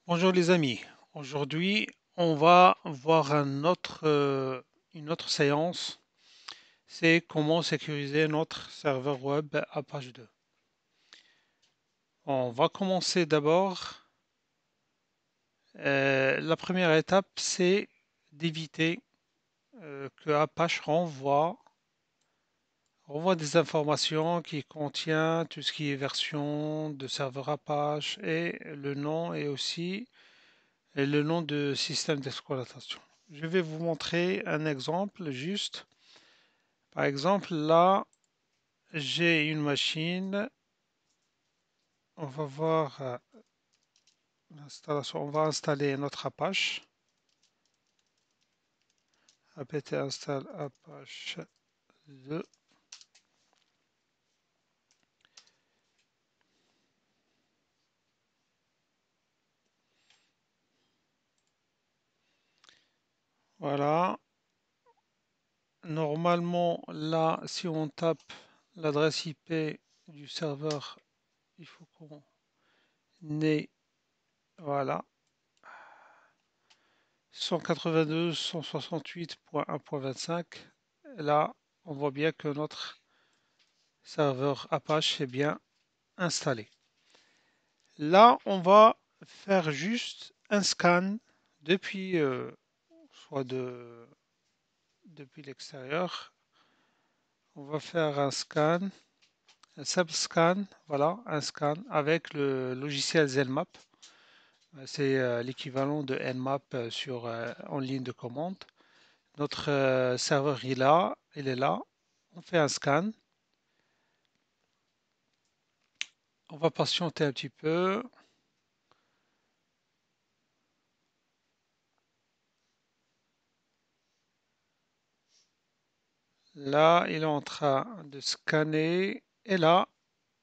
Bonjour les amis, aujourd'hui on va voir une autre séance, c'est comment sécuriser notre serveur web Apache 2. On va commencer d'abord, la première étape c'est d'éviter que Apache renvoie des informations qui contiennent tout ce qui est version de serveur Apache et le nom et le nom de système d'exploitation. Je vais vous montrer un exemple juste. Par exemple, là, j'ai une machine. On va voir l'installation. On va installer notre Apache. apt install Apache 2. Voilà. Normalement, là, si on tape l'adresse IP du serveur, il faut qu'on ait, voilà, 192.168.1.25. Là, on voit bien que notre serveur Apache est bien installé. Là, on va faire juste un scan depuis, soit depuis l'extérieur. On va faire un scan, un simple scan, voilà, un scan avec le logiciel Zelmap. C'est l'équivalent de Nmap en ligne de commande. Notre serveur il est là. On fait un scan. On va patienter un petit peu. Là, il est en train de scanner et là,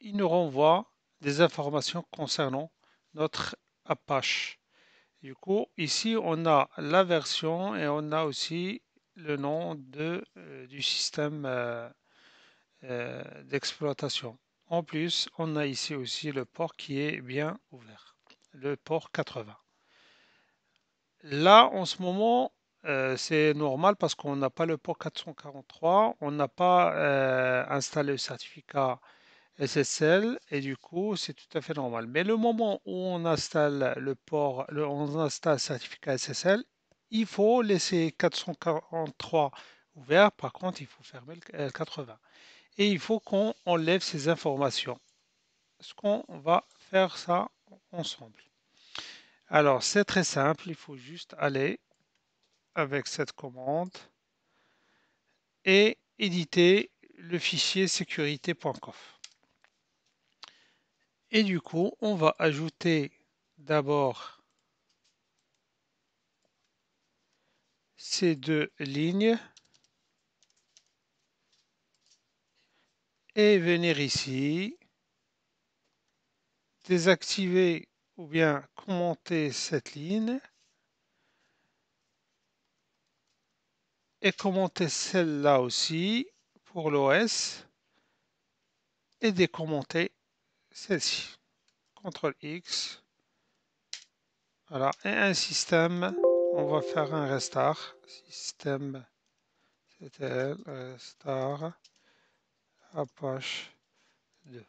il nous renvoie des informations concernant notre Apache. Du coup, ici, on a la version et on a aussi le nom du système d'exploitation. En plus, on a ici aussi le port qui est bien ouvert, le port 80. Là, en ce moment, c'est normal parce qu'on n'a pas le port 443, on n'a pas installé le certificat SSL et du coup, c'est tout à fait normal. Mais le moment où on installe on installe le certificat SSL, il faut laisser 443 ouvert. Par contre, il faut fermer le 80. Et il faut qu'on enlève ces informations. Ce qu'on va faire ça ensemble. Alors, c'est très simple. Il faut juste aller avec cette commande et éditer le fichier sécurité.conf. Et du coup, on va ajouter d'abord ces deux lignes et venir ici, désactiver ou bien commenter cette ligne et commenter celle-là aussi pour l'OS et décommenter celle-ci. CTRL X. Voilà. Et un système, on va faire un restart. Système CTL, restart, Apache 2.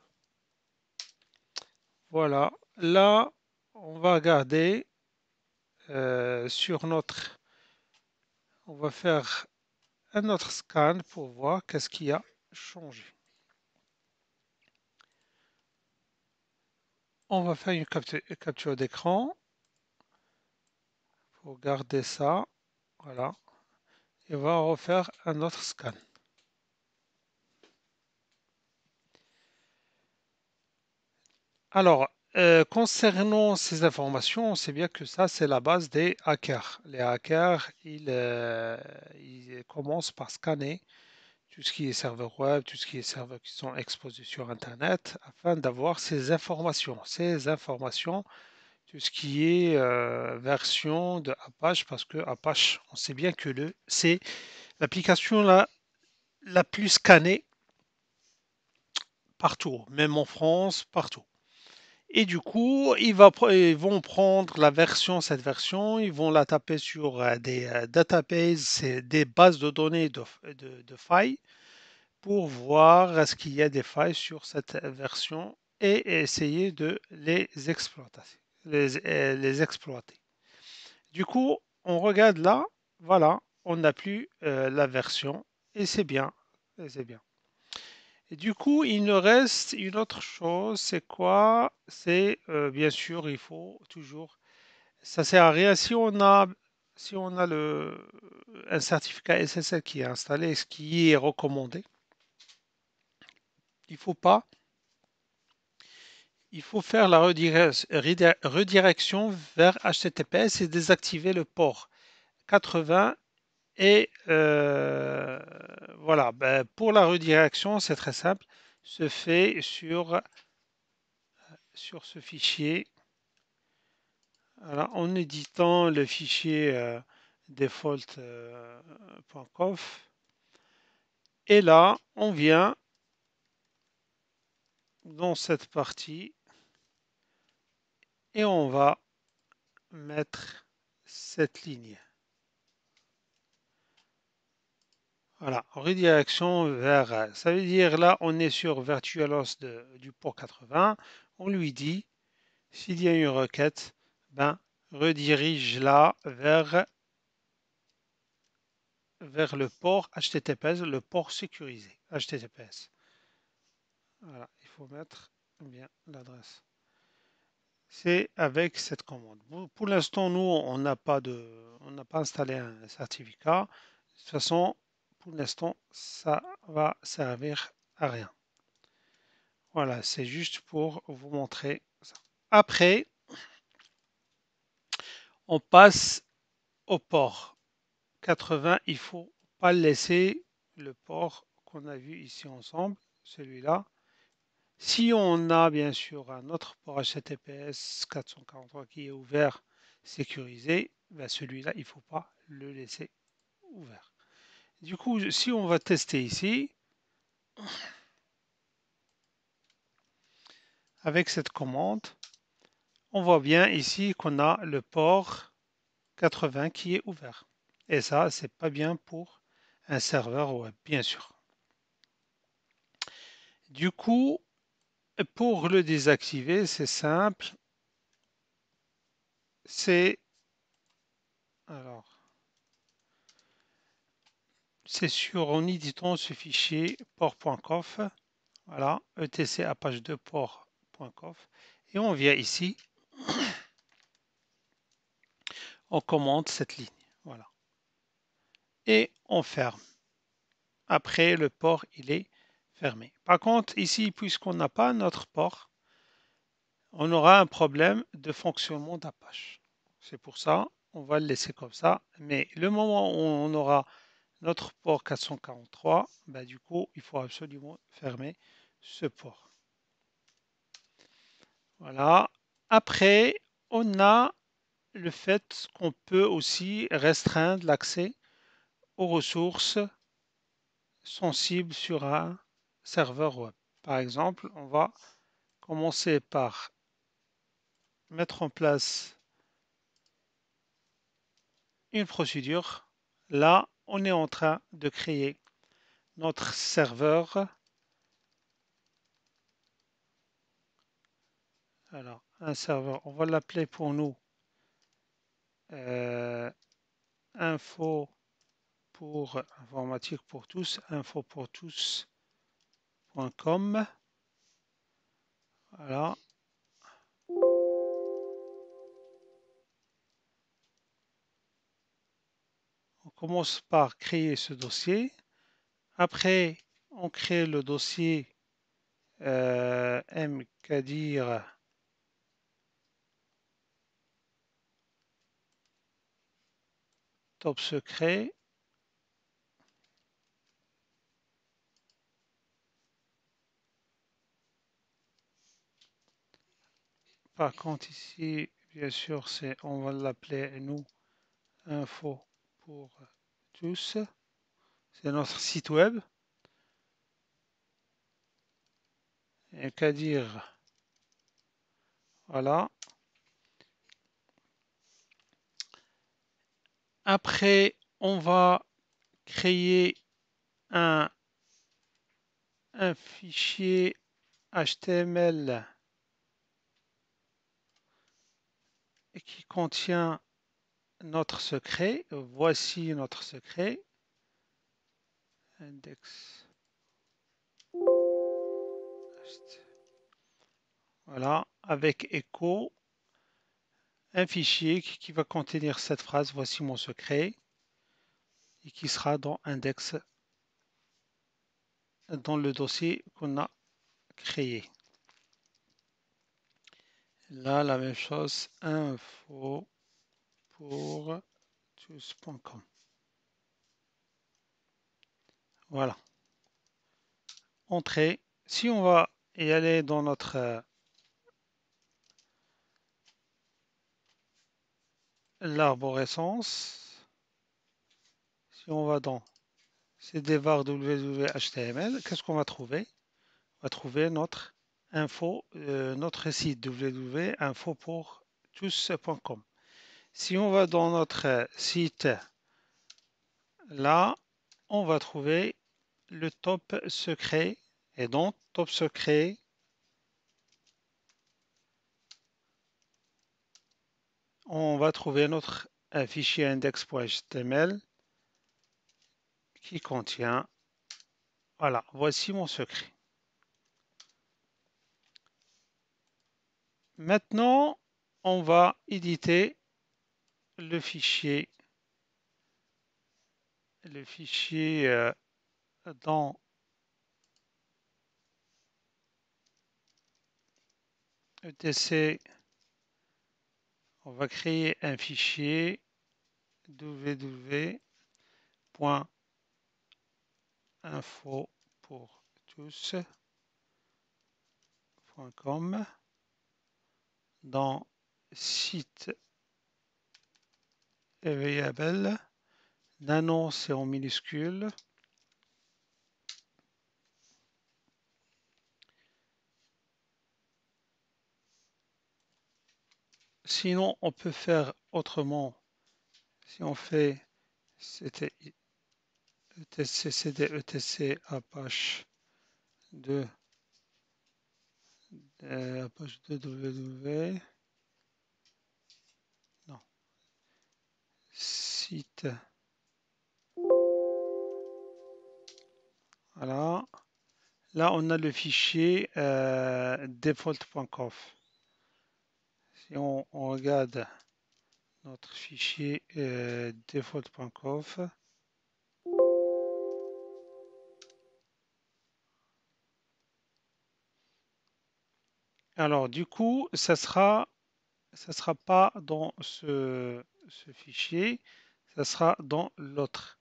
Voilà. Là, on va regarder sur notre. On va faire un autre scan pour voir qu'est-ce qui a changé. On va faire une capture d'écran pour garder ça. Voilà. Et on va refaire un autre scan. Alors, concernant ces informations, on sait bien que ça, c'est la base des hackers. Les hackers, ils commencent par scanner tout ce qui est serveur web, tout ce qui est serveurs qui sont exposés sur Internet, afin d'avoir ces informations. Ces informations, tout ce qui est version de Apache, parce que Apache, on sait bien que c'est l'application la plus scannée partout, même en France, partout. Et du coup, ils vont prendre cette version, ils vont la taper sur des databases, c'est des bases de données de failles pour voir est-ce qu'il y a des failles sur cette version et essayer de les exploiter. Du coup, on regarde là, voilà, on n'a plus la version et c'est bien, et c'est bien. Et du coup, il nous reste une autre chose, c'est quoi? C'est bien sûr, il faut toujours. Ça sert à rien si on a un certificat SSL qui est installé, ce qui est recommandé. Il faut pas. Il faut faire la redirection vers HTTPS et désactiver le port 80. Et voilà, ben, pour la redirection, c'est très simple. Se fait sur ce fichier. Voilà, en éditant le fichier default.conf. Et là, on vient dans cette partie et on va mettre cette ligne. Voilà, redirection vers, ça veut dire là, on est sur virtualos du port 80. On lui dit, s'il y a une requête, ben, redirige là vers le port HTTPS, le port sécurisé HTTPS. Voilà, il faut mettre bien l'adresse. C'est avec cette commande. Pour l'instant, nous, on n'a pas installé un certificat. De toute façon, pour l'instant, ça va servir à rien. Voilà, c'est juste pour vous montrer ça. Après, on passe au port 80. Il faut pas laisser le port qu'on a vu ici ensemble, celui-là. Si on a bien sûr un autre port HTTPS 443 qui est ouvert, sécurisé, ben celui-là, il ne faut pas le laisser ouvert. Du coup, si on va tester ici, avec cette commande, on voit bien ici qu'on a le port 80 qui est ouvert. Et ça, c'est pas bien pour un serveur web, bien sûr. Du coup, pour le désactiver, c'est simple. C'est alors, c'est sur en éditant ce fichier port.conf. Voilà, etc apache 2 port.conf. Et on vient ici, on commente cette ligne. Voilà. Et on ferme. Après, le port, il est fermé. Par contre, ici, puisqu'on n'a pas notre port, on aura un problème de fonctionnement d'Apache. C'est pour ça, on va le laisser comme ça. Mais le moment où on aura notre port 443, bah, du coup, il faut absolument fermer ce port. Voilà. Après, on a le fait qu'on peut aussi restreindre l'accès aux ressources sensibles sur un serveur web. Par exemple, on va commencer par mettre en place une procédure. Là, on est en train de créer notre serveur. Alors, un serveur, on va l'appeler pour nous info pour informatique pour tous, info pour tous.com. Voilà. On commence par créer ce dossier. Après, on crée le dossier mkadir top secret. Par contre, ici, bien sûr, on va l'appeler nous info pour tous. C'est notre site web. Mkadir Voilà. Après, on va créer un fichier HTML qui contient notre secret. Voici notre secret. Index. Voilà, avec echo, un fichier qui va contenir cette phrase, voici mon secret, et qui sera dans index, dans le dossier qu'on a créé. Là, la même chose, info pour tous.com. Voilà. Entrée. Si on va y aller dans notre l'arborescence, si on va dans cdvar www.html, qu'est-ce qu'on va trouver? On va trouver notre info, notre site www.infopourtous.com. Si on va dans notre site, là, on va trouver le top secret. Et dans top secret, on va trouver notre fichier index.html qui contient, voilà, voici mon secret. Maintenant, on va éditer le fichier dans etc. On va créer un fichier www.infopourtous.com dans site variable. Nano, c'est en minuscule. Sinon, on peut faire autrement. Si on fait c'était etc cd etc apache 2 apache 2 www non site, voilà, là on a le fichier default.conf. Si on regarde notre fichier default.conf, alors du coup ça sera pas dans ce fichier, ça sera dans l'autre,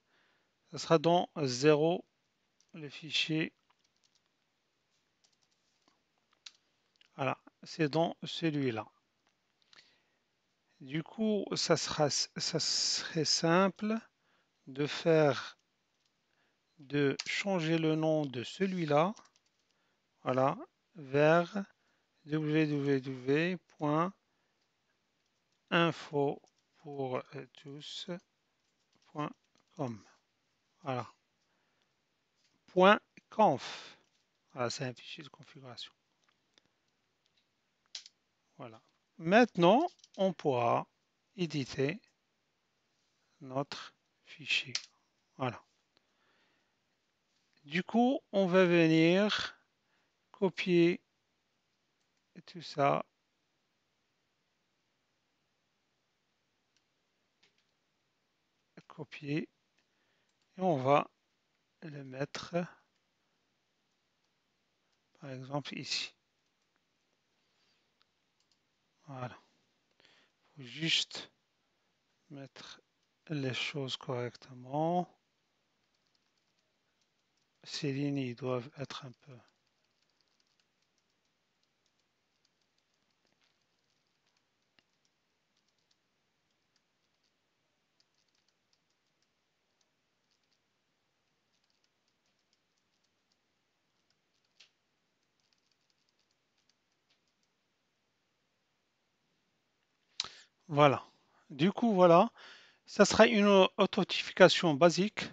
ça sera dans 0, le fichier, voilà, c'est dans celui-là. Du coup, ça serait simple de changer le nom de celui-là, voilà, vers www.infopourtous.com. Voilà. .conf. Voilà, c'est un fichier de configuration. Voilà. Maintenant, on pourra éditer notre fichier. Voilà. Du coup, on va venir copier tout ça. Copier. Et on va le mettre, par exemple, ici. Voilà. Il faut juste mettre les choses correctement. Ces lignes, ils doivent être un peu... Voilà. Du coup, voilà. Ça sera une authentification basique.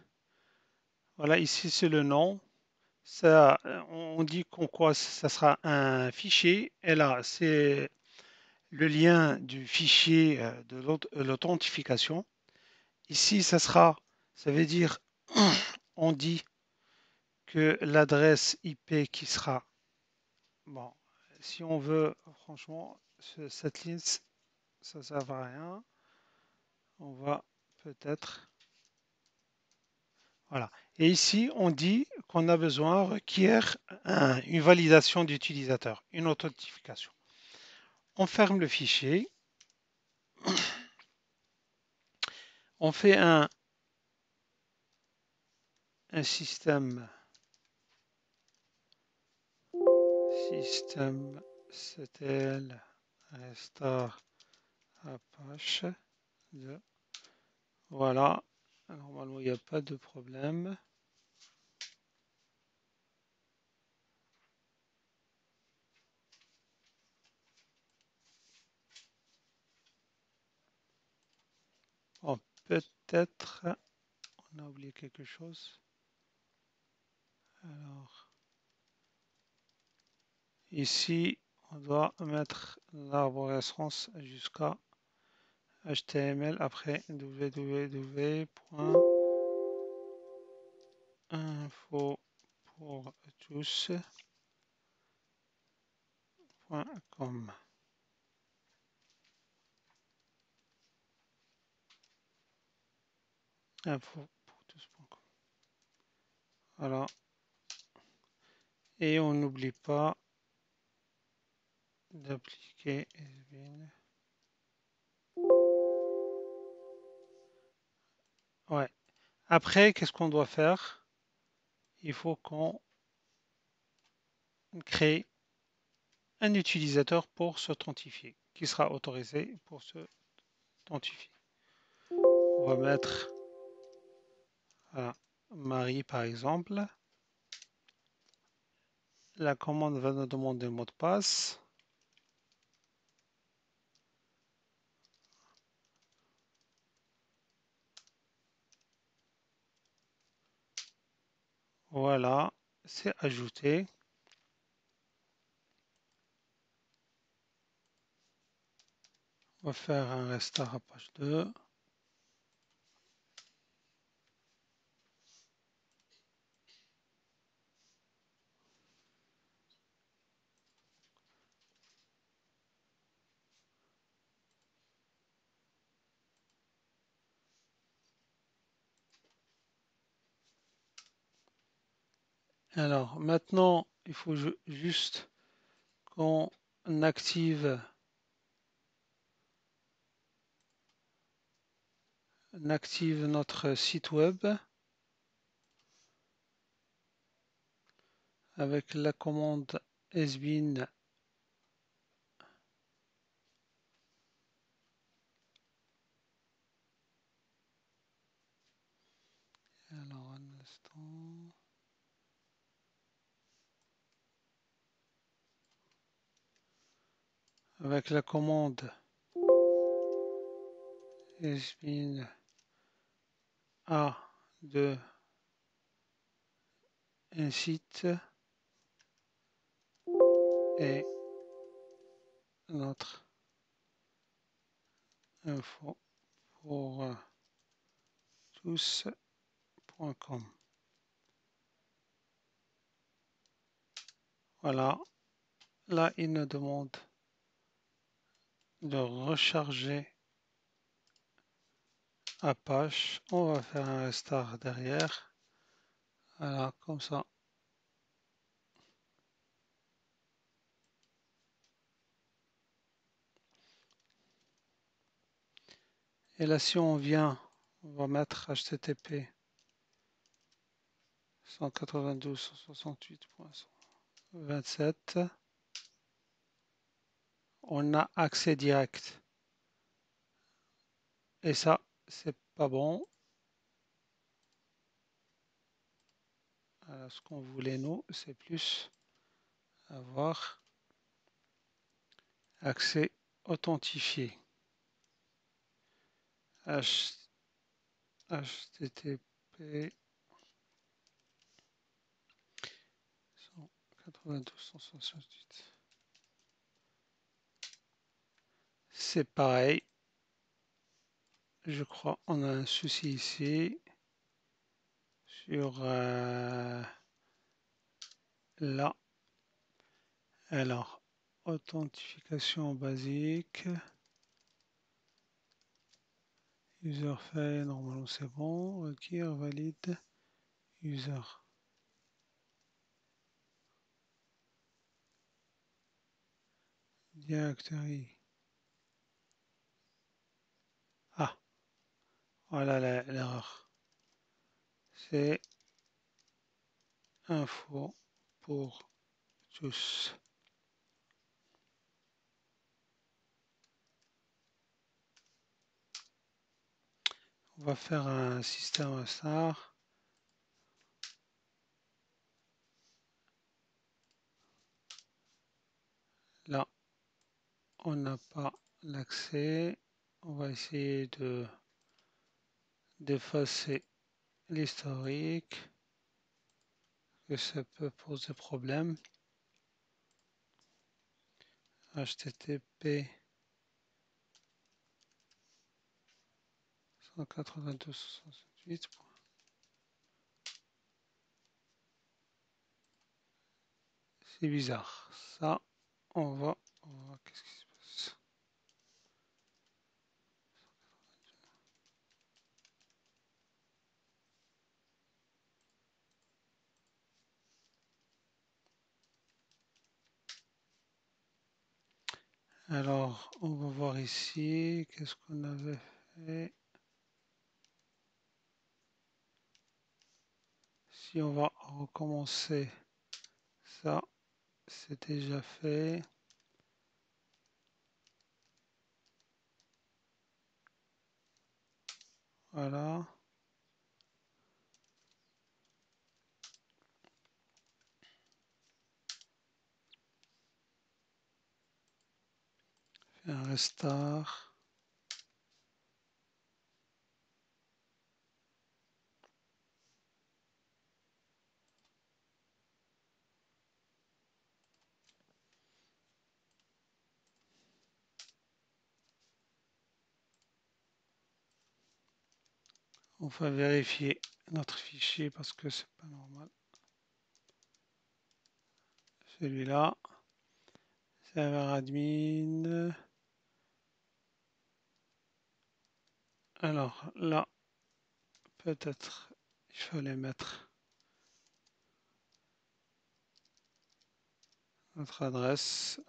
Voilà, ici c'est le nom. Ça, on dit qu'en quoi ça sera un fichier. Et là, c'est le lien du fichier de l'authentification. Ici, ça veut dire, on dit que l'adresse IP qui sera, bon, si on veut, franchement, cette ligne, ça ne sert à rien. On va peut-être, voilà. Et ici, on dit qu'on a besoin, requiert une validation d'utilisateur, une authentification. On ferme le fichier. On fait un système ctl restart Apache 2. Voilà. Normalement, il n'y a pas de problème. Bon, peut-être on a oublié quelque chose. Alors, ici, on doit mettre l'arborescence jusqu'à HTML après www.info pour tous.com. Info pour tous.com. Voilà. Et on n'oublie pas d'appliquer SBIN. Ouais. Après, qu'est-ce qu'on doit faire? Il faut qu'on crée un utilisateur pour s'authentifier, qui sera autorisé pour s'authentifier. On va mettre Marie par exemple. La commande va nous demander le mot de passe. Voilà, c'est ajouté. On va faire un restart à page 2. Alors maintenant, il faut juste qu'on active notre site web avec la commande sbin. Alors un instant. Avec la commande sbin a de un site et notre info pour tous.com. Voilà, là il nous demande de recharger Apache. On va faire un restart derrière. Voilà, comme ça. Et là, si on vient, on va mettre HTTP 192.168.27. On a accès direct. Et ça, c'est pas bon. Alors, ce qu'on voulait, nous, c'est plus avoir accès authentifié. HTTP 192.168. C'est pareil, je crois on a un souci ici sur là. Alors, authentification basique. User fait, normalement c'est bon. Requiert, valide. User. Directory. Ah, voilà l'erreur. C'est info pour tous. On va faire un système star. Là, on n'a pas l'accès. On va essayer d'effacer l'historique, que ça peut poser problème. HTTP 192.168. C'est bizarre. Ça, on va voir qu'est-ce qui se passe. Alors, on va voir ici, qu'est-ce qu'on avait fait. Si on va recommencer, ça, c'est déjà fait. Voilà. Fait un restart. On va vérifier notre fichier parce que c'est pas normal. Celui-là, serveur admin. Alors là, peut-être il fallait mettre notre adresse.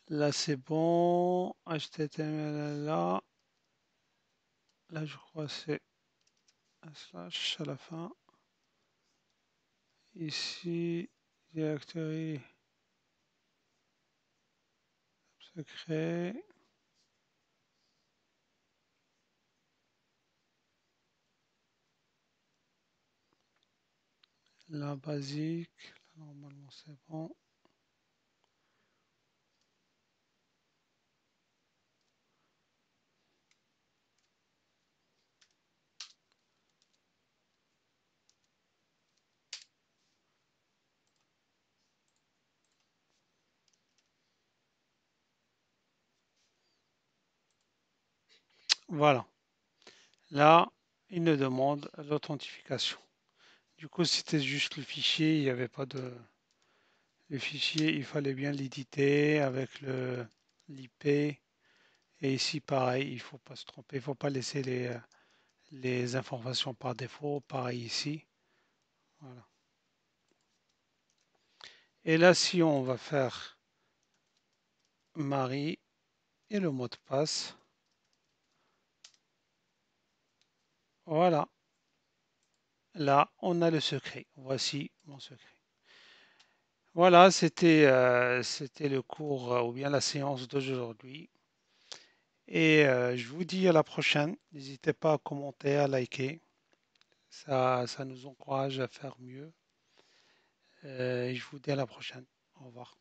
Là c'est bon. HTML là. Là je crois c'est un slash à la fin. Ici, directory secret. La basique. Là, normalement c'est bon. Voilà. Là, il nous demande l'authentification. Du coup, c'était juste le fichier, il n'y avait pas de... Le fichier, il fallait bien l'éditer avec l'IP. Et ici, pareil, il ne faut pas se tromper, il ne faut pas laisser les informations par défaut. Pareil ici. Voilà. Et là, si on va faire Marie et le mot de passe, voilà. Là, on a le secret. Voici mon secret. Voilà, c'était le cours ou bien la séance d'aujourd'hui. Et je vous dis à la prochaine. N'hésitez pas à commenter, à liker. Ça nous encourage à faire mieux. Et je vous dis à la prochaine. Au revoir.